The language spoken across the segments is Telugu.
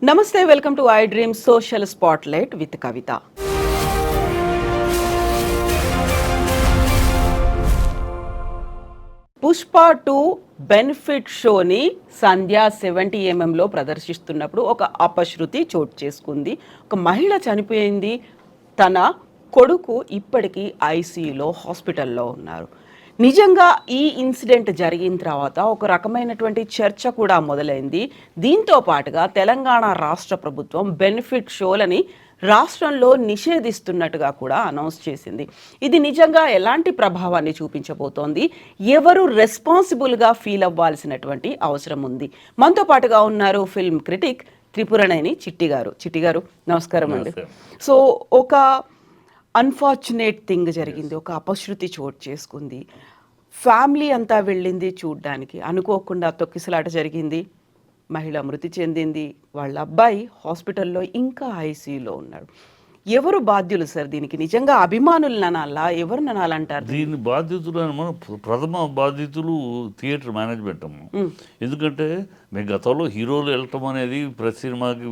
నమస్తే, welcome to I dream social spotlight with Kavitha. Pushpa 2 benefit షోని సంధ్య 70mm ప్రదర్శిస్తున్నప్పుడు ఒక అపశృతి చోటు చేసుకుంది. ఒక మహిళ చనిపోయింది. తన కొడుకు ఇప్పటికీ ఐసీయూలో హాస్పిటల్లో ఉన్నారు. నిజంగా ఈ ఇన్సిడెంట్ జరిగిన తర్వాత ఒక రకమైనటువంటి చర్చ కూడా మొదలైంది. దీంతో పాటుగా తెలంగాణ రాష్ట్ర ప్రభుత్వం బెనిఫిట్ షోలని రాష్ట్రంలో నిషేధిస్తున్నట్టుగా కూడా అనౌన్స్ చేసింది. ఇది నిజంగా ఎలాంటి ప్రభావాన్ని చూపించబోతోంది? ఎవరు రెస్పాన్సిబుల్గా ఫీల్ అవ్వాల్సినటువంటి అవసరం ఉంది? మనతో పాటుగా ఉన్నారు ఫిల్మ్ క్రిటిక్ త్రిపురనేని చిట్టి గారు. చిట్టి గారు, నమస్కారం అండి. సో ఒక అన్ఫార్చునేట్ థింగ్ జరిగింది, ఒక అపశృతి చోటు చేసుకుంది. ఫ్యామిలీ అంతా వెళ్ళింది చూడ్డానికి. అనుకోకుండా తొక్కిసలాట జరిగింది, మహిళ మృతి చెందింది, వాళ్ళ అబ్బాయి హాస్పిటల్లో ఇంకా ఐసీయూలో ఉన్నాడు. ఎవరు బాధ్యులు సార్ దీనికి? నిజంగా అభిమానులు అనాలా, ఎవరు అనాలంటారు? దీని బాధ్యతలు మనం ప్రథమ బాధ్యతలు థియేటర్ మేనేజ్మెంట్ అమ్మ. ఎందుకంటే మేము గతంలో హీరోలు వెళ్ళటం అనేది ప్రతి సినిమాకి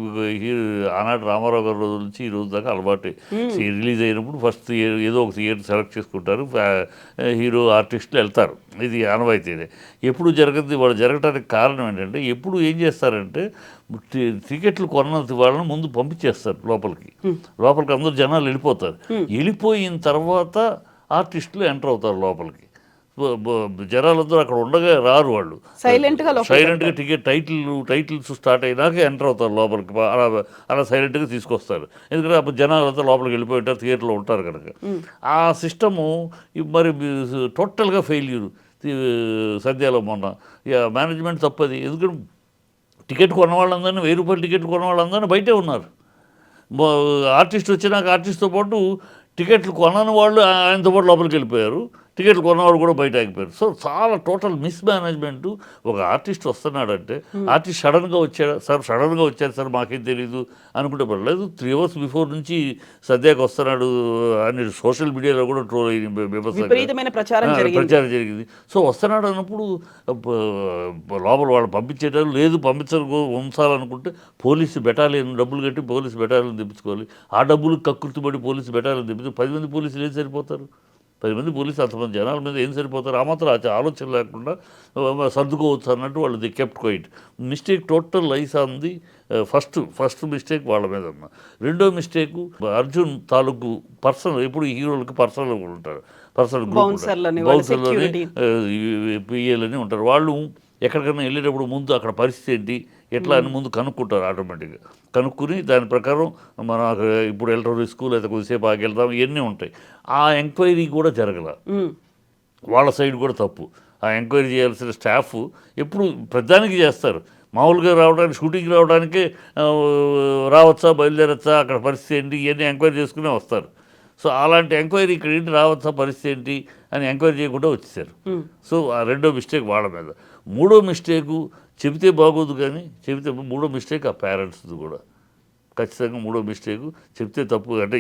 ఆనాటి రామారావు గారి రోజు నుంచి ఈ రోజు దాకా అలవాటే. రిలీజ్ అయినప్పుడు ఫస్ట్ ఏదో ఒక థియేటర్ సెలెక్ట్ చేసుకుంటారు, హీరో ఆర్టిస్టులు వెళ్తారు. ఇది ఆనవాయితీనే. ఎప్పుడు జరగదు. వాళ్ళు జరగటానికి కారణం ఏంటంటే, ఎప్పుడు ఏం చేస్తారంటే టికెట్లు కొన్న వాళ్ళని ముందు పంపించేస్తారు లోపలికి అందరూ జనాలు వెళ్ళిపోతారు. వెళ్ళిపోయిన తర్వాత ఆర్టిస్టులు ఎంటర్ అవుతారు లోపలికి. జనాలందరూ అక్కడ ఉండగా రారు, వాళ్ళు సైలెంట్గా టికెట్ టైటిల్స్ స్టార్ట్ అయినాక ఎంటర్ అవుతారు లోపలికి. అలా సైలెంట్గా తీసుకొస్తారు. ఎందుకంటే అప్పుడు జనాలంతా లోపలికి వెళ్ళిపోయి ఉంటారు, థియేటర్లో ఉంటారు కనుక. ఆ సిస్టము మరి టోటల్గా ఫెయిల్యూర్ సద్యాలో మొన్న. మేనేజ్మెంట్ తప్పది. ఎందుకంటే టికెట్ కొన్న వాళ్ళందరినీ, 1000 రూపాయలు టికెట్ కొన్న వాళ్ళందరినీ బయటే ఉన్నారు. ఆర్టిస్ట్ వచ్చినాక ఆర్టిస్ట్తో పాటు టికెట్లు కొనని వాళ్ళు ఆయనతో పాటు లోపలికి వెళ్ళిపోయారు. టికెట్లు కొన్నవాడు కూడా బయట ఆగిపోయారు. సో చాలా టోటల్ మిస్మేనేజ్మెంటు. ఒక ఆర్టిస్ట్ వస్తున్నాడంటే, ఆర్టిస్ట్ సడన్గా వచ్చారు సార్ మాకేం తెలీదు అనుకుంటే పర్లేదు. 3 hours బిఫోర్ నుంచి సద్యాకి వస్తున్నాడు అని సోషల్ మీడియాలో కూడా ట్రోల్ అయింది, ప్రచారం జరిగింది. సో వస్తున్నాడు అన్నప్పుడు లోపల వాళ్ళు పంపించేటారు లేదు, ఉంచాలనుకుంటే పోలీసు బెటాలియన్ డబ్బులు కట్టి పోలీసు బెటాలియన్ తెప్పించుకోవాలి. ఆ డబ్బులు కక్కుర్తిపడి పోలీసు బెటాలియన్ తెప్పించి 10 మంది పోలీసులు ఏం సరిపోతారు? 10 మంది పోలీసులు అంతమంది జనాల మీద ఏం సరిపోతారు? ఆ మాత్రం ఆలోచన లేకుండా సర్దుకోవచ్చు అన్నట్టు వాళ్ళు they kept quiet. Mistake total lies on the first mistake వాళ్ళ మీద ఉన్న. రెండో మిస్టేకు అర్జున్ తాలూకు పర్సనల్, ఎప్పుడు హీరోలకి పర్సనల్ ఉంటారు, పర్సనల్ గ్రూప్, బౌన్సర్లని పిఏలని ఉంటారు. వాళ్ళు ఎక్కడికైనా వెళ్ళేటప్పుడు ముందు అక్కడ పరిస్థితి ఏంటి ఎట్లా అని ముందు కనుక్కుంటారు. ఆటోమేటిక్గా కనుక్కుని దాని ప్రకారం మనం ఇప్పుడు వెళ్ళటం స్కూల్ అయితే కొద్దిసేపు ఆగి వెళ్తాం, ఇవన్నీ ఉంటాయి. ఆ ఎంక్వైరీ కూడా జరగల, వాళ్ళ సైడ్ కూడా తప్పు. ఆ ఎంక్వైరీ చేయాల్సిన స్టాఫ్ ఎప్పుడు ప్రతిదానికి చేస్తారు. మామూలుగా రావడానికి, షూటింగ్ రావడానికే రావచ్చా, బయలుదేరచ్చా, అక్కడ పరిస్థితి ఏంటి, ఇవన్నీ ఎంక్వైరీ చేసుకునే వస్తారు. సో అలాంటి ఎంక్వైరీ ఇక్కడ ఏంటి, రావచ్చా, పరిస్థితి ఏంటి అని ఎంక్వైరీ చేయకుండా వచ్చేసారు. సో ఆ రెండో మిస్టేక్ వాళ్ళ మీద. మూడో మిస్టేకు చెబితే బాగోదు, కానీ మూడో మిస్టేక్ ఆ పేరెంట్స్ది కూడా ఖచ్చితంగా మూడో మిస్టేకు. చెప్తే తప్పు అంటే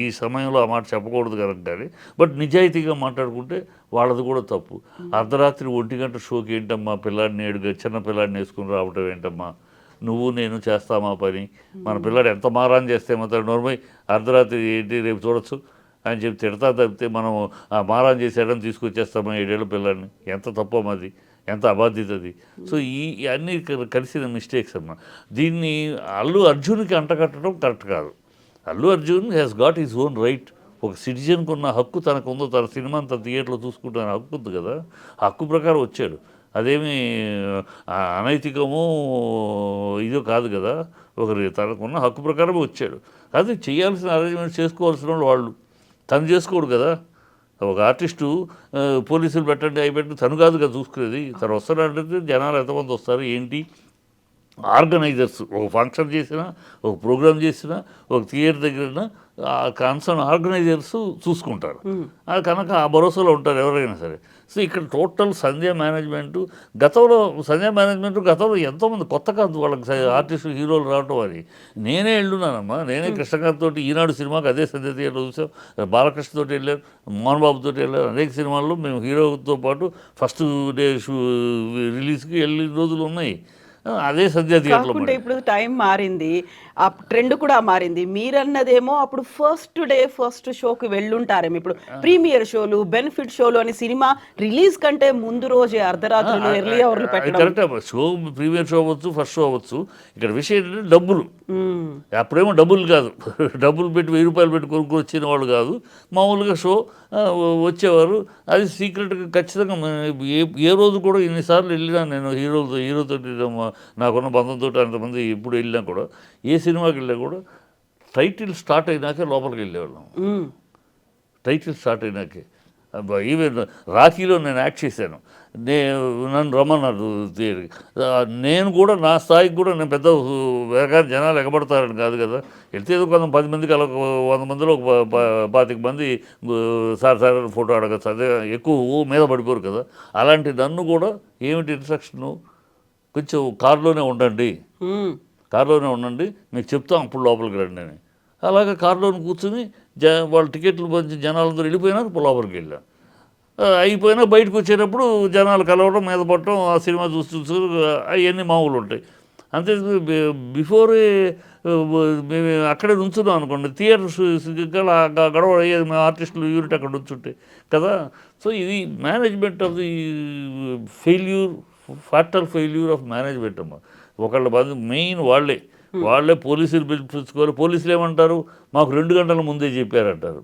ఈ సమయంలో ఆ మాట చెప్పకూడదు కనుక, కానీ బట్ నిజాయితీగా మాట్లాడుకుంటే వాళ్ళది కూడా తప్పు. అర్ధరాత్రి 1 గంట షోకి ఏంటమ్మా పిల్లాడిని చిన్న పిల్లాడిని వేసుకుని రావటం ఏంటమ్మా, నువ్వు నేను చేస్తామా పని? మన పిల్లాడు ఎంత మారాన్ చేస్తే మాత్రం నోర్మై అర్ధరాత్రి ఏంటి రేపు చూడొచ్చు అని చెప్పి తిడతా తప్పితే మనం ఆ మారాన్ చేసేయడం తీసుకొచ్చేస్తామా 7 ఏళ్ళ పిల్లాడిని? ఎంత తప్పో అది, ఎంత అబాధ్యత అది. సో అన్నీ కలిసిన మిస్టేక్స్ అమ్మా. దీన్ని అల్లు అర్జున్కి అంటకట్టడం కరెక్ట్ కాదు. Allu Arjun has got his own right. ఒక సిటిజన్కి ఉన్న హక్కు తనకు ఉందో, తన సినిమాని తన థియేటర్లో చూసుకుంటున్న హక్కు ఉంది కదా, హక్కు ప్రకారం వచ్చాడు. అదేమి అనైతికమో ఇదో కాదు కదా. తనకున్న హక్కు ప్రకారమే వచ్చాడు. అది చేయాల్సిన అరేంజ్మెంట్ చేసుకోవాల్సిన వాళ్ళు తను చేసుకోడు కదా. ఒక ఆర్టిస్టు పోలీసులు పెట్టండి అయిపెట్టి తను కాదు కదా చూసుకునేది. తను వస్తాడంటే జనాలు ఎంతమంది వస్తారు ఏంటి, ఆర్గనైజర్స్ ఒక ఫంక్షన్ చేసినా, ఒక ప్రోగ్రామ్ చేసినా, ఒక థియేటర్ దగ్గర కన్సర్న్ ఆర్గనైజర్స్ చూసుకుంటారు. కనుక ఆ భరోసాలో ఉంటారు ఎవరైనా సరే. సో ఇక్కడ టోటల్ సంధ్య మేనేజ్మెంటు గతంలో ఎంతోమంది కొత్త కాదు వాళ్ళకి ఆర్టిస్టు హీరోలు రావటం అని. నేనే వెళ్ళున్నానమ్మా, నేనే కృష్ణకాంత్ తోటి ఈనాడు సినిమాకి అదే సంధ్య థియేటర్లో చూసాం, బాలకృష్ణతో వెళ్ళారు, మోహన్ బాబుతో వెళ్ళారు. అనేక సినిమాల్లో మేము హీరోతో పాటు ఫస్ట్ డే రిలీజ్కి వెళ్ళిన రోజులు ఉన్నాయి. అదే సంధ్యా థియేటర్లో కాకుంటే ఇప్పుడు టైం మారింది, ఆ ట్రెండ్ కూడా మారింది. మీరన్నదేమో అప్పుడు ఫస్ట్ డే ఫస్ట్ షోకి వెళ్ళుంటారేమో. ఇప్పుడు ప్రీమియర్ షోలు, బెనిఫిట్ షోలు అని సినిమా రిలీజ్ కంటే ముందు రోజే అర్ధరాత్రులు, ఎర్లీ అవర్లు అది పెట్టడం. కరెక్టే. షో ప్రీమియర్ షో అవ్వచ్చు, ఫస్ట్ షో అవ్వచ్చు. ఇక్కడ విషయం ఏంటంటే డబ్బులు. మ్మ్. అప్పుడేమో డబ్బులు కాదు, డబ్బులు పెట్టి 1000 రూపాయలు పెట్టి కొనుక్కొని వచ్చిన వాళ్ళు కాదు. మామూలుగా షో వచ్చేవారు. అది సీక్రెట్గా ఖచ్చితంగా ఏ రోజు కూడా ఎన్నిసార్లు వెళ్ళినా నేను హీరోతో నాకున్న బంధంతో అంతమంది ఎప్పుడు వెళ్ళినా కూడా, ఏ సినిమాకి వెళ్ళినా కూడా టైటిల్ స్టార్ట్ అయినాకే లోపలికి వెళ్ళేవాళ్ళం. మ్మ్. టైటిల్ స్టార్ట్ అయినాకే. ఈవెన్ రాఖీలో నేను యాక్ట్ చేశాను. నన్ను రమ్మన్నారు థియేటర్కి. నేను కూడా నా స్థాయికి కూడా నేను పెద్ద వేగానే జనాలు ఎగబడతారని కాదు కదా. వెళ్తే ఏదో కొంత 10 మందికి అలా 100 మందిలో ఒక 25 మంది సార్ ఫోటో అడగచ్చు. అదే ఎక్కువ మీద పడిపోరు కదా. అలాంటి నన్ను కూడా ఏమిటి ఇన్స్ట్రక్షను, కొంచెం కారులోనే ఉండండి, మ్మ్. కారులోనే ఉండండి, మీకు చెప్తాం అప్పుడు లోపలికి రండి అని. అలాగే కారులోని కూర్చుని వాళ్ళ టికెట్లు పంచి జనాలందరూ వెళ్ళిపోయినాక లోపలికి వెళ్ళాం. అయిపోయినా బయటకు వచ్చేటప్పుడు జనాలు కలవడం, మీద పడటం, ఆ సినిమా చూస్తూ అవన్నీ మామూలు ఉంటాయి. అంతే. బిఫోరే మేము అక్కడే నుంచున్నాం అనుకోండి, థియేటర్ గడవ అయ్యేది. మేము ఆర్టిస్టులు యూనిట్ అక్కడ నుంచుంటే కదా. సో ఇది management of the failure, fatal failure of management అమ్మ. ఒకళ్ళ బాధ మెయిన్ వాళ్ళే పోలీసులు పిలిపించుకోవాలి. పోలీసులు ఏమంటారు, మాకు 2 గంటల ముందే చెప్పారంటారు.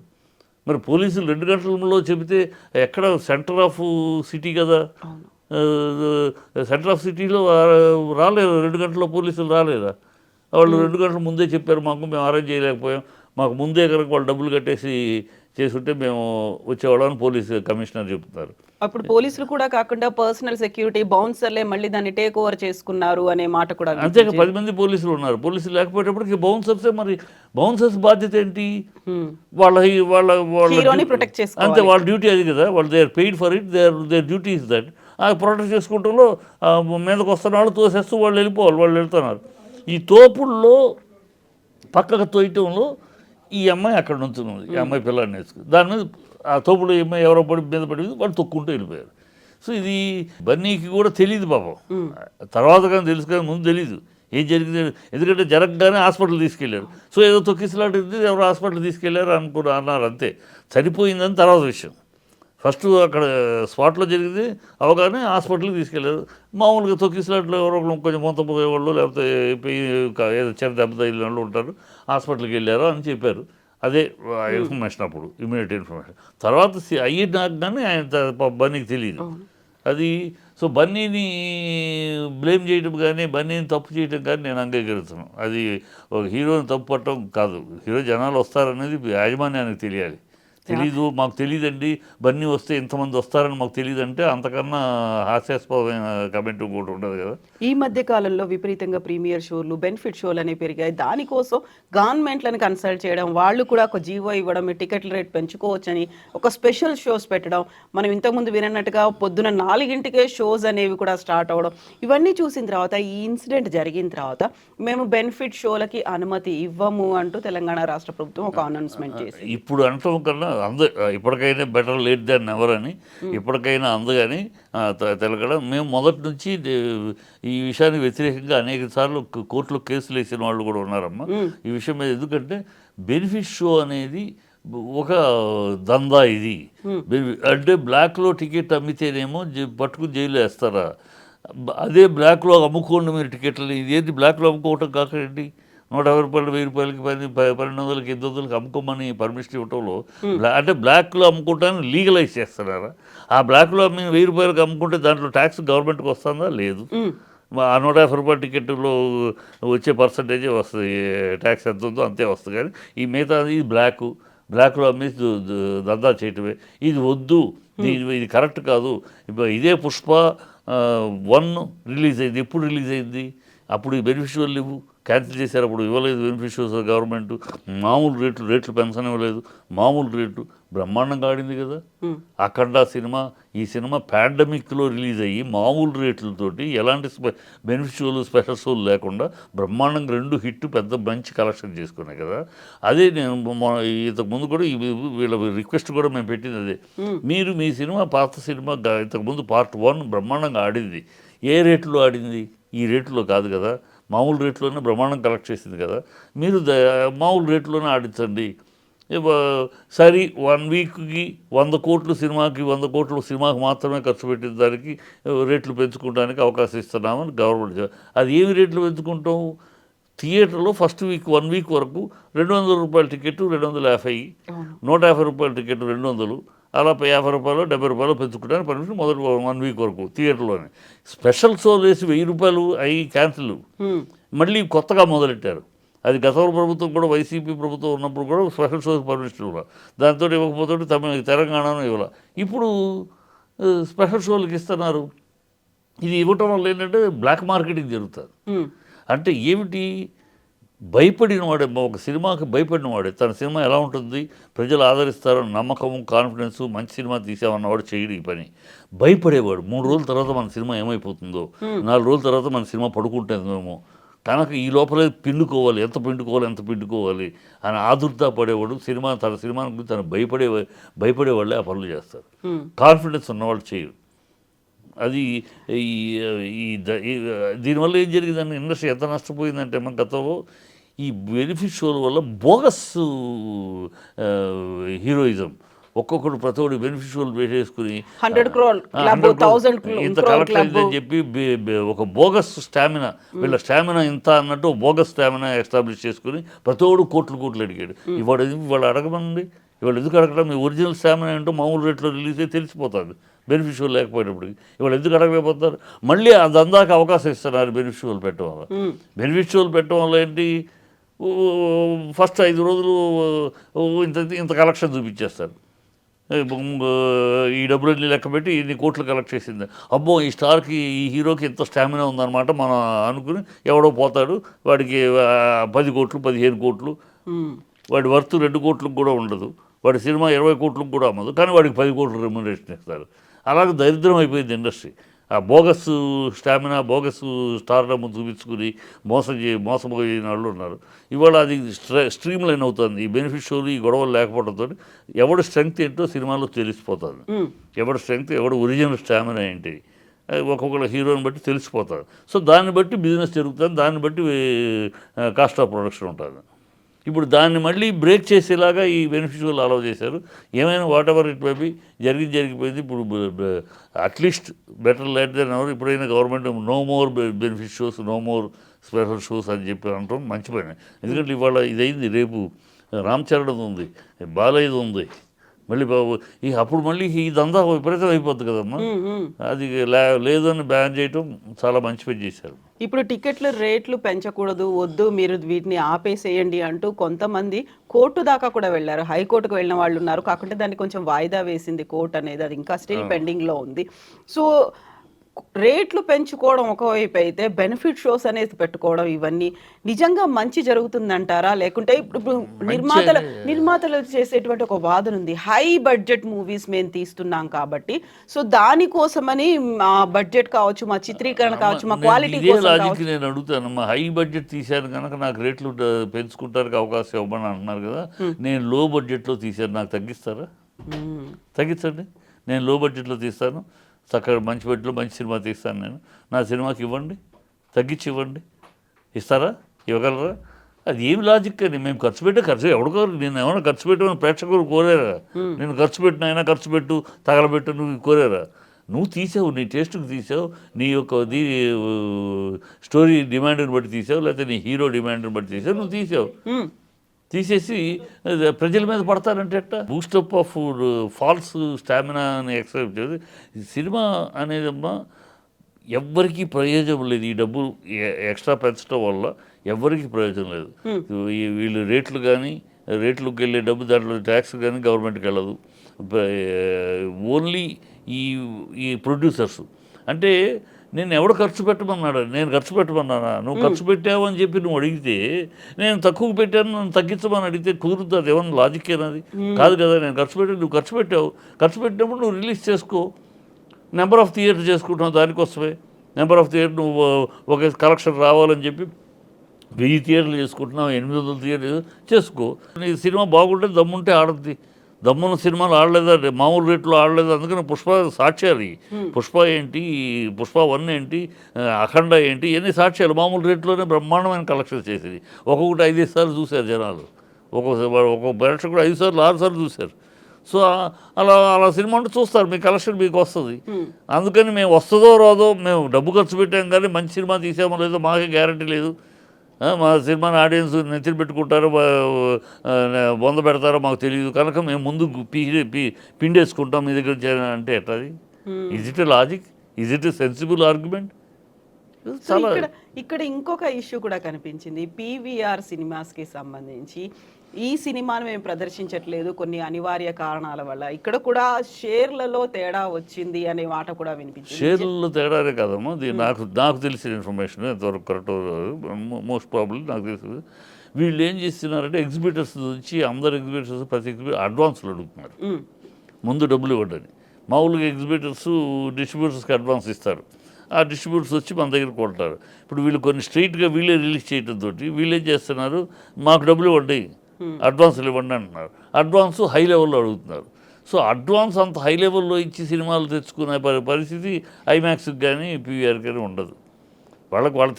మరి పోలీసులు 2 గంటలలో చెబితే ఎక్కడ సెంటర్ ఆఫ్ సిటీ కదా. సెంటర్ ఆఫ్ సిటీలో రాలేదు, 2 గంటల్లో పోలీసులు రాలేదా? వాళ్ళు 2 గంటల ముందే చెప్పారు మాకు, మేము అరేంజ్ చేయలేకపోయాం, మాకు ముందే కనుక వాళ్ళు డబ్బులు కట్టేసి చేసుంటే మేము వచ్చేవాళ్ళని పోలీసు కమిషనర్ చెప్తున్నారు. అప్పుడు పోలీసులు కూడా కాకుండా పర్సనల్ సెక్యూరిటీ బౌన్సర్లే మళ్ళీ దాన్ని టేక్ ఓవర్ చేసుకున్నారు అనే మాట కూడా అంతేగా 10 మంది పోలీసులు ఉన్నారు. పోలీసులు లేకపోయేటప్పటికి బౌన్సర్సే. మరి బౌన్సర్స్ బాధ్యత ఏంటి? వాళ్ళ వాళ్ళ హీరోని ప్రొటెక్ట్ చేసుకోవాలి. అంతే, వాళ్ళ డ్యూటీ అది కదా. వాళ్ళు they are paid for it, their duty is that. ఆ ప్రొటెక్ట్ చేసుకుంటూ మీదకి వస్తున్న వాళ్ళు తోసేస్తూ వాళ్ళు వెళ్ళిపోవాలి. వాళ్ళు వెళ్తున్నారు. ఈ తోపుల్లో పక్కకు తోయటంలో ఈ అమ్మాయి అక్కడ నుంచున్నది. ఈ అమ్మాయి పిల్లాడిని వేసుకుని దాని మీద ఆ తోపుడు అమ్మాయి ఎవరో పడి మీద పడి వాళ్ళు తొక్కుంటూ వెళ్ళిపోయారు. సో ఇది బన్నీకి కూడా తెలియదు పాపం. తర్వాత కానీ తెలుసు, కానీ ముందు తెలీదు ఏం జరిగింది. ఎందుకంటే జరగగానే హాస్పిటల్ తీసుకెళ్ళారు. సో ఏదో తొక్కిసలాంటిది ఎవరో హాస్పిటల్ తీసుకెళ్ళారు అన్నారు, అంతే. చనిపోయిందని తర్వాత విషయం. ఫస్ట్ అక్కడ స్పాట్లో జరిగింది అవగానే హాస్పిటల్కి తీసుకెళ్ళారు. మామూలుగా తొక్కిసలాట్లో ఎవరో కొంచెం మొంతపోయే వాళ్ళు, లేకపోతే ఏదో చిన్న దెబ్బ తగిలిన వాళ్ళు ఉంటారు, హాస్పిటల్కి వెళ్ళారు అని చెప్పారు. అదే ఇన్ఫర్మేషన్ అప్పుడు, ఇమీడియట్ ఇన్ఫర్మేషన్. తర్వాత అయ్యినాక కానీ బన్నీకి తెలియదు అది. సో బన్నీని బ్లేమ్ చేయడం కానీ, బన్నీని తప్పు చేయడం కానీ నేను అంగీకరిస్తున్నాను. అది ఒక హీరోని తప్పు పట్టడం కాదు. హీరో జనాలు వస్తారనేది యాజమాన్యానికి తెలియాలి. తెలీదు, మాకు తెలియదండి, బన్నీ వస్తే ఇంతమంది వస్తారని మాకు తెలియదు అంటే అంతకన్నా హాస్యాస్పదమైన కమెంట్ కూడా ఉండదు కదా. ఈ మధ్య కాలంలో విపరీతంగా ప్రీమియర్ షోలు, బెనిఫిట్ షోలు అనేవి పెరిగాయి. దానికోసం గవర్నమెంట్లను కన్సల్ట్ చేయడం, వాళ్ళు కూడా ఒక జీవో ఇవ్వడం, టికెట్ల రేట్ పెంచుకోవచ్చని ఒక స్పెషల్ షోస్ పెట్టడం, మనం ఇంతకుముందు వినట్టుగా పొద్దున 4 షోస్ అనేవి కూడా స్టార్ట్ అవ్వడం, ఇవన్నీ చూసిన తర్వాత ఈ ఇన్సిడెంట్ జరిగిన తర్వాత మేము బెనిఫిట్ షోలకి అనుమతి ఇవ్వము అంటూ తెలంగాణ రాష్ట్ర ప్రభుత్వం ఒక అనౌన్స్మెంట్ చేసింది. ఇప్పుడు అనటం కన్నా ఇప్పటికైనా బెటర్ లేట్ దాన్ ఎవర్ అని ఇప్పటికైనా అందుకని తెలగడం. మేము మొదటి నుంచి ఈ విషయానికి వ్యతిరేకంగా అనేక సార్లు కోర్టులో కేసులు వేసిన వాళ్ళు కూడా ఉన్నారమ్మా ఈ విషయం మీద. ఎందుకంటే బెనిఫిట్ షో అనేది ఒక దందా. ఇది అంటే బ్లాక్లో టికెట్ అమ్మితేనేమో పట్టుకుని జైలు వేస్తారా? అదే బ్లాక్లో అమ్ముకోండి మీరు టికెట్లు. ఇదేంటి బ్లాక్లో అమ్ముకోవటం కాకండి. 150 రూపాయలు, 1000 రూపాయలకి, 1200కి, 800కి అమ్ముకోమని పర్మిషన్ ఇవ్వటంలో అంటే బ్లాక్లో అమ్ముకోవటాన్ని లీగలైజ్ చేస్తున్నారా? ఆ బ్లాక్లో అమ్మి 1000 రూపాయలకి అమ్ముకుంటే దాంట్లో ట్యాక్స్ గవర్నమెంట్కి వస్తుందా? లేదు. ఆ 150 రూపాయల టికెట్లో వచ్చే పర్సంటేజే వస్తుంది, ట్యాక్స్ ఎంత ఉందో అంతే వస్తుంది. కానీ ఈ మిగతా ఇది బ్లాక్లో అమ్మి దందా చేయటమే. ఇది వద్దు, ఇది కరెక్ట్ కాదు. ఇదే పుష్ప 1 రిలీజ్ అయింది. ఎప్పుడు రిలీజ్ అయింది? అప్పుడు ఈ బెనిఫిషియల్ ఇవ్వు క్యాన్సిల్ చేశారు. అప్పుడు ఇవ్వలేదు బెనిఫిషియల్స్ గవర్నమెంట్. మామూలు రేట్లు పెన్షన్ ఇవ్వలేదు. మామూలు రేటు బ్రహ్మాండంగా ఆడింది కదా. అఖండ సినిమా, ఈ సినిమా పాండమిక్లో రిలీజ్ అయ్యి మామూలు రేట్లతోటి ఎలాంటి బెనిఫిషియల్ స్పెషల్ షోలు లేకుండా బ్రహ్మాండంగా 2 హిట్ పెద్ద మంచి కలెక్షన్ చేసుకున్నాయి కదా. అదే నేను ఇంతకుముందు కూడా వీళ్ళ రిక్వెస్ట్ కూడా మేము పెట్టింది అదే. మీరు మీ సినిమా పాత సినిమా ఇంతకుముందు పార్ట్ 1 బ్రహ్మాండంగా ఆడింది. ఏ రేట్లో ఆడింది? ఈ రేట్లో కాదు కదా, మామూలు రేట్లోనే బ్రహ్మాండం కలెక్ట్ చేసింది కదా, మీరు మామూలు రేట్లోనే ఆడించండి. సరే 1 వీక్కి 100 కోట్లు సినిమాకి 100 కోట్లు సినిమాకి మాత్రమే ఖర్చు పెట్టిన దానికి రేట్లు పెంచుకోవడానికి అవకాశం ఇస్తున్నామని గవర్నమెంట్ అది ఏమి రేట్లు పెంచుకుంటాం? థియేటర్లో ఫస్ట్ వీక్ 1 వీక్ వరకు 200 రూపాయల టికెట్ 250, 150 రూపాయల టికెట్ 200, అలా 50 రూపాయలు 70 రూపాయలు పెంచుకోవడానికి పర్మిషన్ మొదటి 1 వీక్ వరకు థియేటర్లోనే. స్పెషల్ షో వేసి 1000 రూపాయలు అవి క్యాన్సిల్, మళ్ళీ కొత్తగా మొదలెట్టారు. అది గతంలో ప్రభుత్వం కూడా, వైసీపీ ప్రభుత్వం ఉన్నప్పుడు కూడా స్పెషల్ షోస్ పర్మిషన్ ఇవ్వాలి, దాంతో ఇవ్వకపోతే తెలంగాణను ఇవ్వాలి. ఇప్పుడు స్పెషల్ షోలకు ఇస్తున్నారు. ఇది ఇవ్వటం వల్ల ఏంటంటే బ్లాక్ మార్కెటింగ్ జరుగుతుంది. అంటే ఏమిటి? భయపడిన వాడే, ఒక సినిమాకి భయపడిన వాడే తన సినిమా ఎలా ఉంటుంది, ప్రజలు ఆదరిస్తారని నమ్మకము, కాన్ఫిడెన్సు, మంచి సినిమా తీసామన్నవాడు చేయడు ఈ పని. భయపడేవాడు 3 రోజుల తర్వాత మన సినిమా ఏమైపోతుందో, 4 రోజుల తర్వాత మన సినిమా పడుకుంటుందేమో, తనకు ఈ లోపలే పిండుకోవాలి, ఎంత పిండుకోవాలి అని ఆదుర్దా పడేవాడు. తన సినిమా గురించి తను భయపడేవాళ్ళే ఆ పనులు చేస్తారు. కాన్ఫిడెన్స్ ఉన్నవాళ్ళు చేయరు. అది దీనివల్ల ఏం జరిగిందంటే ఇండస్ట్రీ ఎంత నష్టపోయిందంటే, మన గతంలో ఈ బెనిఫిట్ షోల వల్ల బోగస్ హీరోయిజం, ఒక్కొక్కడు ప్రతివాడు బెనిఫిట్ షోలు వేసేసుకుని 100 crore క్లబ్, 1000 ఇంత కలెక్ట్ అయిందని చెప్పి ఒక బోగస్ స్టామినా, వీళ్ళ స్టామినా ఇంత అన్నట్టు బోగస్ స్టామినా ఎస్టాబ్లిష్ చేసుకుని ప్రతివాడు కోట్లు అడిగాడు. ఇవాళ అడగమండి, ఇవాళ ఎందుకు అడగడం? మీ ఒరిజినల్ స్టామినా ఏంటో మామూలు రేట్లో రిలీజ్ అయితే తెలిసిపోతుంది, బెనిఫిట్ షోలు లేకపోయినప్పటికి. ఇవాళ ఎందుకు అడగలేకపోతారు? మళ్ళీ అది అందాక అవకాశం ఇస్తున్నారు బెనిఫిట్ షోలు పెట్టడం వల్ల. బెనిఫిట్ షోలు పెట్టడం వల్ల ఏంటి? ఫస్ట్ 5 రోజులు ఇంత కలెక్షన్ చూపించేస్తారు. ఈ డబ్బులన్నీ లెక్క పెట్టి ఇన్ని కోట్లు కలెక్ట్ చేసింది, అబ్బో ఈ స్టార్కి, ఈ హీరోకి ఇంత స్టామినా ఉందన్నమాట మనం అనుకుని ఎవడో పోతాడు. వాడికి 10 కోట్లు 15 కోట్లు, వాడి వర్త్ 2 కోట్లకు కూడా ఉండదు, వాడి సినిమా 20 కోట్లకు కూడా అమ్మదు, కానీ వాడికి 10 కోట్లు రెమ్యునరేషన్ ఇస్తారు. అలాగే దరిద్రం అయిపోయింది ఇండస్ట్రీ. ఆ బోగస్ స్టామినా, బోగస్ స్టార్డమ్ చూపించుకుని మోసపోయిన వాళ్ళు ఉన్నారు. ఇవాళ అది స్ట్రీమ్ లైన్ అవుతుంది. ఈ బెనిఫిట్ షోలు, ఈ గొడవలు లేకపోవడంతో ఎవడు స్ట్రెంగ్త్ ఏంటో సినిమాలో తెలిసిపోతుంది. ఎవడు స్ట్రెంగ్త్, ఎవడు ఒరిజినల్ స్టామినా ఏంటి, ఒక్కొక్కళ్ళ హీరోని బట్టి తెలిసిపోతుంది. సో దాన్ని బట్టి బిజినెస్ జరుగుతుంది, దాన్ని బట్టి కాస్ట్ ఆఫ్ ప్రొడక్షన్ ఉంటుంది. ఇప్పుడు దాన్ని మళ్ళీ బ్రేక్ చేసేలాగా ఈ బెనిఫిషియల్ అలౌ చేశారు. ఏమైనా whatever it may be, జరిగిపోయింది. ఇప్పుడు at least better late than ever. ఇప్పుడైనా government no more benefit shows, no more special shows అని చెప్పి అంటాం మంచి పని. ఎందుకంటే ఇవాళ ఇదైంది, రేపు రామ్ చరణ్ ఉంది, బాలయ్యది ఉంది, మళ్ళీ అప్పుడు మళ్ళీ ఇదంతా విపరీతం అయిపోద్ది కదమ్మా. అది లేదని బ్యాన్ చేయటం చాలా మంచి పని చేశారు. ఇప్పుడు టికెట్ల రేట్లు పెంచకూడదు, వద్దు, మీరు వీటిని ఆపేసేయండి అంటూ కొంతమంది కోర్టు దాకా కూడా వెళ్ళారు. హైకోర్టుకు వెళ్ళిన వాళ్ళు ఉన్నారు. కాకుంటే దాన్ని కొంచెం వాయిదా వేసింది కోర్టు అనేది, అది ఇంకా స్టిల్ పెండింగ్లో ఉంది. సో రేట్లు పెంచుకోవడం ఒకవైపు అయితే, బెనిఫిట్ షోస్ అనేది పెట్టుకోవడం, ఇవన్నీ నిజంగా మంచి జరుగుతుందంటారా? లేకుంటే ఇప్పుడు నిర్మాతలు చేసేటువంటి ఒక వాదన ఉంది, హై బడ్జెట్ మూవీస్ మేము తీస్తున్నాం కాబట్టి, సో దానికోసమని మా బడ్జెట్ కావచ్చు, మా చిత్రీకరణ కావచ్చు, మా క్వాలిటీ లాజిక్ నేను అడుగుతాను. మా హై బడ్జెట్ తీశాను కనుక నాకు రేట్లు పెంచుకుంటానికి అవకాశం ఇవ్వమని అంటున్నారు కదా. నేను లో బడ్జెట్లో తీశాను, నాకు తగ్గిస్తారా? తగ్గించండి. నేను లో బడ్జెట్లో తీస్తాను, చక్కగా మంచి బడ్జెట్లో మంచి సినిమా తీస్తాను, నేను నా సినిమాకి ఇవ్వండి, తగ్గించి ఇవ్వండి. ఇస్తారా? ఇవ్వగలరా? అది ఏమి లాజిక్ అని. మేము ఖర్చు ఎవరికో, నేను ఏమైనా ఖర్చు పెట్టమని ప్రేక్షకులు కోరారా? నేను ఖర్చు పెట్టు తగలబెట్టు నువ్వు కోరారా? నువ్వు తీసావు, నీ టేస్ట్కి తీసావు, నీ యొక్క స్టోరీ డిమాండ్ని బట్టి తీసావు, లేకపోతే నీ హీరో డిమాండ్ని బట్టి తీసావు, నువ్వు తీసేసి ప్రజల మీద పడతారంటే ఎట్టా? బూస్టప్ ఆఫ్ ఫాల్స్ స్టామినా అని ఎక్స్పెక్ట్ చేసి సినిమా అనేదమ్మా ఎవ్వరికీ ప్రయోజనం లేదు. ఈ డబ్బు ఎక్స్ట్రా పెంచడం వల్ల ఎవ్వరికీ ప్రయోజనం లేదు. వీళ్ళు రేట్లకు వెళ్ళే డబ్బు, దాంట్లో ట్యాక్స్ కానీ గవర్నమెంట్కి వెళ్ళదు. ఓన్లీ ఈ ప్రొడ్యూసర్స్. అంటే నేను ఎవడు ఖర్చు పెట్టమన్నాడు? నేను ఖర్చు పెట్టమన్నానా? నువ్వు ఖర్చు పెట్టావు అని చెప్పి నువ్వు అడిగితే, నేను తక్కువ పెట్టాను నన్ను తగ్గించమని అడిగితే కుదురుతుంది? ఏమన్నా లాజిక్ ఏనది? కాదు కదా. నేను నువ్వు ఖర్చు పెట్టినప్పుడు నువ్వు రిలీజ్ చేసుకో. నెంబర్ ఆఫ్ థియేటర్ చేసుకుంటున్నావు, దానికోసమే నెంబర్ ఆఫ్ థియేటర్ నువ్వు ఒక కలెక్షన్ రావాలని చెప్పి 1000 థియేటర్లు చేసుకుంటున్నావు, 800 థియేటర్లు చేసుకో. నీ సినిమా బాగుంటే దమ్ముంటే ఆడద్ది, దమ్మున్న సినిమాలు ఆడలేదు, మామూలు రేట్లో ఆడలేదు. అందుకని పుష్ప సాక్ష్యాలు. పుష్ప ఏంటి, పుష్ప 1 ఏంటి, అఖండ ఏంటి, ఇవన్నీ సాక్ష్యాలు. మామూలు రేట్లోనే బ్రహ్మాండమైన కలెక్షన్ చేసేది. ఒక్కొక్కటి 5 సార్లు చూశారు జనాలు. ఒక్కొక్క ప్రేక్షకుడు 5 సార్లు 6 సార్లు చూశారు. సో అలా అలా సినిమా అంటే చూస్తారు, మీ కలెక్షన్ మీకు వస్తుంది. అందుకని మేము వస్తుందో రాదో, మేము డబ్బు ఖర్చు పెట్టాం కానీ మంచి సినిమా తీసామో లేదో మాకే గ్యారంటీ లేదు. మా సినిమాని ఆడియన్స్ నెత్తిని పెట్టుకుంటారో బొంద పెడతారో మాకు తెలియదు. కనుక మేము ముందు పిండేసుకుంటాం మీ దగ్గర అంటే ఎట్లది? Is it a logic? Is it a sensible argument? So ఇక్కడ ఇంకొక ఇష్యూ కూడా కనిపించింది. పీవీఆర్ సినిమాస్కి సంబంధించి ఈ సినిమాను మేము ప్రదర్శించట్లేదు కొన్ని అనివార్య కారణాల వల్ల, ఇక్కడ కూడా షేర్లలో తేడా వచ్చింది అనే మాట కూడా వినిపించింది. షేర్లలో తేడానే కదమ్మా, నాకు తెలిసిన ఇన్ఫర్మేషన్ ఎంతవరకు కరెక్ట్, మోస్ట్ ప్రాబ్లీ నాకు తెలిసింది. వీళ్ళు ఏం చేస్తున్నారంటే ఎగ్జిబిటర్స్ నుంచి అందరు ఎగ్జిబిటర్స్ ప్రతి ఎగ్జిబిటర్ అడ్వాన్స్లు అడుగుతున్నారు, ముందు డబ్బులు ఇవ్వడానికి. మామూలుగా ఎగ్జిబిటర్స్ డిస్ట్రిబ్యూటర్స్కి అడ్వాన్స్ ఇస్తారు, ఆ డిస్ట్రిబ్యూటర్స్ వచ్చి మన దగ్గర కొంటారు. ఇప్పుడు వీళ్ళు కొన్ని స్ట్రైట్గా వీళ్ళే రిలీజ్ చేయడంతో వీళ్ళు ఏం చేస్తున్నారు, మాకు డబ్బులు ఇవ్వండి, అడ్వాన్సులు ఇవ్వండి అంటున్నారు. అడ్వాన్స్ హై లెవెల్లో అడుగుతున్నారు. సో అడ్వాన్స్ అంత హై లెవెల్లో ఇచ్చి సినిమాలు తెచ్చుకునే పరిస్థితి ఐమాక్స్కి కానీ పీవీఆర్కి కానీ ఉండదు. వాళ్ళ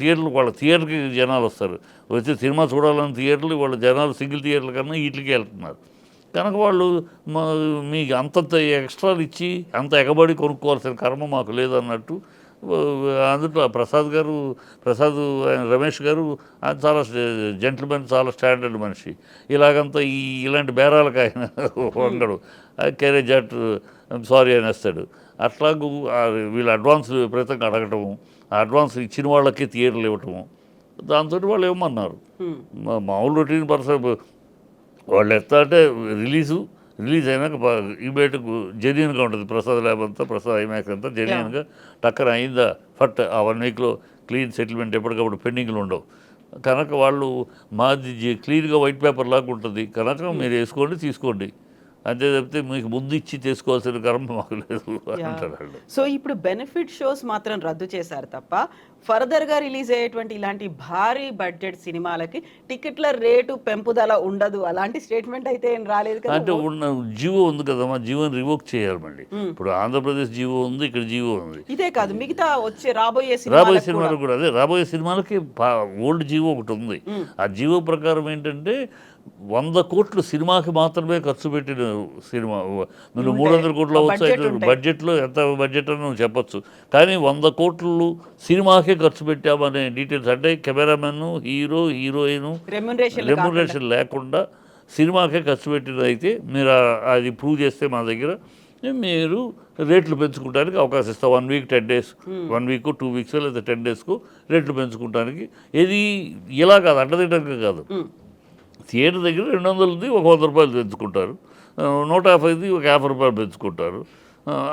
థియేటర్కి జనాలు వస్తారు, వచ్చి సినిమా చూడాలని థియేటర్లు, వాళ్ళ జనాలు సింగిల్ థియేటర్ల కన్నా వీటికి వెళ్తున్నారు. కనుక వాళ్ళు మీకు అంతంత ఎక్స్ట్రాలు ఇచ్చి అంత ఎగబడి కొనుక్కోవాల్సిన కర్మ మాకు లేదన్నట్టు. అందులో ప్రసాద్ రమేష్ గారు ఆయన చాలా జెంటిల్మెన్, చాలా స్టాండర్డ్ మనిషి. ఇలాగంతా ఇలాంటి బేరాలకు ఆయన వంగడు, క్యారేజ్ అట్ సారీ అనేస్తాడు. అట్లాగూ వీళ్ళు అడ్వాన్స్ విపరీతంగా అడగటము, ఆ అడ్వాన్స్ ఇచ్చిన వాళ్ళకి థియేటర్లు ఇవ్వటము, దాంతో వాళ్ళు ఏమన్నారు మామూలు రొటీన్ పర్సన్ వాళ్ళు ఎత్తా అంటే రిలీజ్ అయినాక ఇమీడియట్గా జెన్యున్గా ఉంటుంది. ప్రసాద్ ల్యాబ్ అంతా, ప్రసాద్ ఐమాక్స్ అంతా జెన్యున్గా టక్కన అయిందా ఫట్ ఆ 1 వీక్లో క్లీన్ సెటిల్మెంట్, ఎప్పటికప్పుడు పెండింగ్లు ఉండవు. కనుక వాళ్ళు మాది క్లీన్గా వైట్ పేపర్ లాగా ఉంటుంది. కనుక మీరు వేసుకోండి, తీసుకోండి అంతే తప్పితే మీకు ముందు ఇచ్చి తీసుకోవాల్సిన కర్మ మాకు లేదు అంటారు. సో ఇప్పుడు బెనిఫిట్ షోస్ మాత్రం రద్దు చేశారు తప్ప ఫర్దర్గా రిలీజ్ అయ్యేటువంటి ఇలాంటి భారీ బడ్జెట్ సినిమాలకి టికెట్ల రేటు పెంపుదల ఉండదు అలాంటి స్టేట్మెంట్ అయితే ఏం రాలేదు కదా. అంటే ఉన్న జీవో ఉంది కదమ్మా, జీవోని రివోక్ చేయాలి మళ్ళీ. ఇప్పుడు ఆంధ్రప్రదేశ్ జీవో ఉంది, ఇక్కడ జీవో ఉంది. ఇదే కాదు మిగతా వచ్చే రాబోయే సినిమాలకు కూడా అదే, రాబోయే సినిమాలకి ఓల్డ్ జీవో ఒకటి ఉంది. ఆ జీవో ప్రకారం ఏంటంటే 100 కోట్లు సినిమాకి మాత్రమే ఖర్చు పెట్టిన సినిమా, నువ్వు 300 కోట్లు అవ్వచ్చు, బడ్జెట్లో ఎంత బడ్జెట్ అని నువ్వు చెప్పచ్చు, కానీ 100 కోట్లు సినిమాకే ఖర్చు పెట్టామనే డీటెయిల్స్, అంటే కెమెరామెన్, హీరో, హీరోయిన్ రెమ్యునరేషన్ లేకుండా సినిమాకే ఖర్చు పెట్టినదైతే మీరు అది ప్రూవ్ చేస్తే మా దగ్గర మీరు రేట్లు పెంచుకోవడానికి అవకాశం ఇస్తాం. 1 వీక్ 10 డేస్, 1 వీక్ 2 వీక్స్ లేదా 10 డేస్కు రేట్లు పెంచుకోవడానికి. ఇది ఇలా కాదు, అడ్డదిడ్డంగా కాదు. థియేటర్ దగ్గర 200ది ఒక 100 రూపాయలు పెంచుకుంటారు, 150ది ఒక 50 రూపాయలు పెంచుకుంటారు.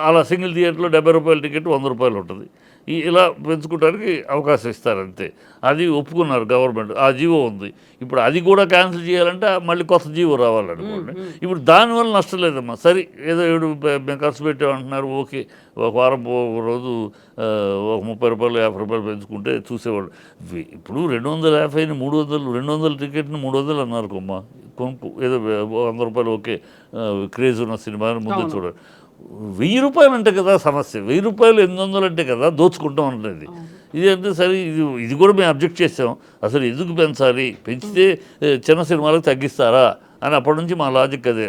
అలా సింగిల్ థియేటర్లో 70 రూపాయల టికెట్ 100 రూపాయలు ఉంటుంది. ఇలా పెంచుకోవడానికి అవకాశం ఇస్తారంతే. అది ఒప్పుకున్నారు గవర్నమెంట్, ఆ జీవో ఉంది. ఇప్పుడు అది కూడా క్యాన్సిల్ చేయాలంటే మళ్ళీ కొత్త జీవో రావాలనుకోండి. ఇప్పుడు దానివల్ల నష్టం లేదమ్మా. సరే ఏదో మేము ఖర్చు పెట్టామంటున్నారు, ఓకే, ఒక వారం రోజు ఒక 30 రూపాయలు 50 రూపాయలు పెంచుకుంటే చూసేవాళ్ళు. ఇప్పుడు 250ని 300, 200 టికెట్ని 300 అన్నారు కొమ్మ, కొనుక్కు ఏదో 100 రూపాయలు ఓకే, క్రేజ్ ఉన్న సినిమాని ముందు చూడాలి. 1000 రూపాయలు అంటే కదా సమస్య, 1000 రూపాయలు 800 అంటే కదా దోచుకుంటాం అనేది. ఇది అంటే సరే, ఇది కూడా మేము అబ్జెక్ట్ చేసాం. అసలు ఎందుకు పెంచాలి, పెంచితే చిన్న సినిమాలకు తగ్గిస్తారా అని అప్పటి నుంచి మా లాజిక్ అదే.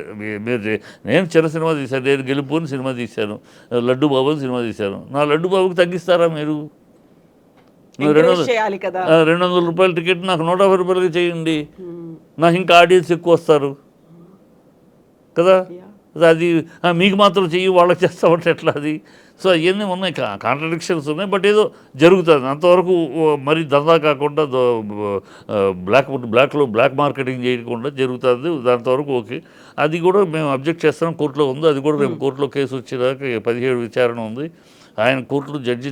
నేను చిన్న సినిమా తీశాను, నేను గెలుపుని సినిమా తీశాను, లడ్డు బాబు అని సినిమా తీశాను, నా లడ్డు బాబుకి తగ్గిస్తారా మీరు? 200 రూపాయల టికెట్ నాకు 150 రూపాయలకి చేయండి, నాకు ఇంకా ఆడియన్స్ ఎక్కువ వస్తారు కదా. అది మీకు మాత్రం చెయ్యి వాళ్ళకి చేస్తామంటే ఎట్లా అది? సో అవన్నీ ఉన్నాయి, కాంట్రడిక్షన్స్ ఉన్నాయి. బట్ ఏదో జరుగుతుంది అంతవరకు. మరి దందా కాకుండా బ్లాక్ మార్కెటింగ్ చేయకుండా జరుగుతుంది, దాంతవరకు ఓకే. అది కూడా మేము అబ్జెక్ట్ చేస్తాం, కోర్టులో ఉంది. అది కూడా రేపు కోర్టులో కేసు వచ్చేదాకా 17 విచారణ ఉంది. ఆయన కోర్టులో జడ్జి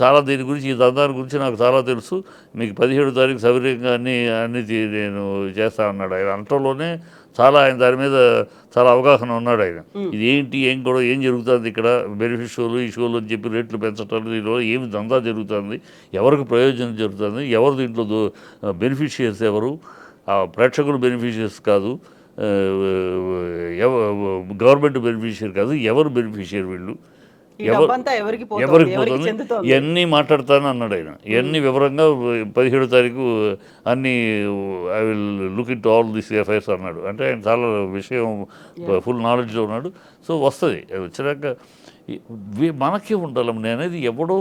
చాలా దీని గురించి, ఈ దందాని గురించి నాకు చాలా తెలుసు, మీకు 17వ తారీఖు సవినయంగా అన్నీ నేను చేస్తా అన్నాడు ఆయన. అంటలోనే ఆయన దాని మీద చాలా అవగాహన ఉన్నాడు ఆయన. ఇది ఏంటి, ఏం జరుగుతుంది ఇక్కడ, బెనిఫిట్ షోలు, ఈ షోలు అని చెప్పి రేట్లు పెంచడం, దీనిలో ఏమి దందా జరుగుతుంది, ఎవరికి ప్రయోజనం జరుగుతుంది, ఎవరు దీంట్లో బెనిఫిషియర్స్ ఎవరు, ఆ ప్రేక్షకులు బెనిఫిషియర్స్ కాదు, గవర్నమెంట్ బెనిఫిషియరీ కాదు, ఎవరు బెనిఫిషియరీ వీళ్ళు, ఈ డబ్బంతా ఎవరికి ఎవరికి ఎవరికి పోతుంది, చెందుతోంది? ఇవన్నీ మాట్లాడతాను అన్నాడు ఆయన. ఇవన్నీ వివరంగా 17వ తారీఖు అన్ని I will look in to all this affairs అన్నాడు. అంటే ఆయన చాలా విషయం ఫుల్ నాలెడ్జ్లో ఉన్నాడు. సో వస్తుంది, వచ్చినాక మనకే ఉండాలి. నేను అనేది ఎవడో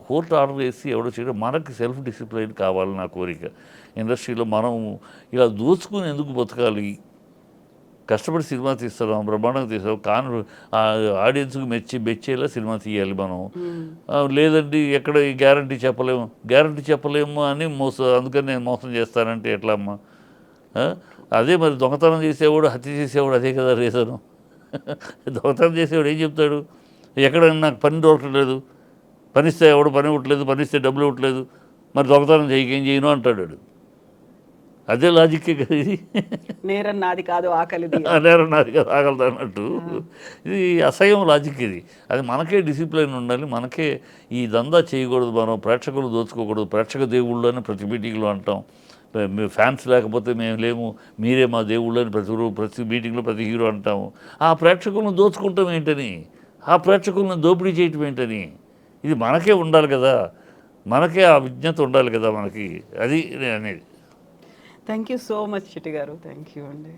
కోర్టు ఆర్డర్ వేసి ఎవడో చేయడం, మనకి సెల్ఫ్ డిసిప్లైన్ కావాలి నా కోరిక. ఇండస్ట్రీలో మనం ఇలా దోచుకుని ఎందుకు బతకాలి? కష్టపడి సినిమా తీస్తున్నాం, బ్రహ్మాండంగా తీస్తాం, కానీ ఆడియన్స్కి మెచ్చేలా సినిమా తీయాలి మనం. లేదండి ఎక్కడ గ్యారంటీ చెప్పలేము అని అందుకని నేను మోసం చేస్తానంటే ఎట్లా అమ్మా? అదే మరి దొంగతనం చేసేవాడు, హత్య చేసేవాడు అదే కదా రీజను. దొంగతనం చేసేవాడు ఏం చెప్తాడు? ఎక్కడైనా నాకు పని దొరకట్లేదు, పనిస్తే ఎవడు పని ఇవ్వట్లేదు, పనిస్తే డబ్బులు ఇవ్వట్లేదు, మరి దొంగతనం ఏం చేయను అంటాడు. అదే లాజిక్కే కదా ఇది. నేరం నాది కాదు ఆకలిది. నేరం నాది కాదు ఆకలిది అన్నట్టు ఇది అసహ్యం లాజిక్ ఇది. అది మనకే డిసిప్లిన్ ఉండాలి, మనకే ఈ దందా చేయకూడదు, మనం ప్రేక్షకులు దోచుకోకూడదు. ప్రేక్షక దేవుళ్ళు అని ప్రతి మీటింగ్లో అంటాం. మేము ఫ్యాన్స్ లేకపోతే మేము లేము, మీరే మా దేవుళ్ళు అని ప్రతి మీటింగ్లో ప్రతి హీరో అంటాము. ఆ ప్రేక్షకులను దోచుకుంటాం ఏంటని, ఆ ప్రేక్షకులను దోపిడీ చేయటం ఏంటని, ఇది మనకే ఉండాలి కదా, మనకే ఆ విజ్ఞత ఉండాలి కదా మనకి. అది నేను అనేది. థ్యాంక్ యూ సో మచ్ చిట్టి గారు. థ్యాంక్ యూ అండి.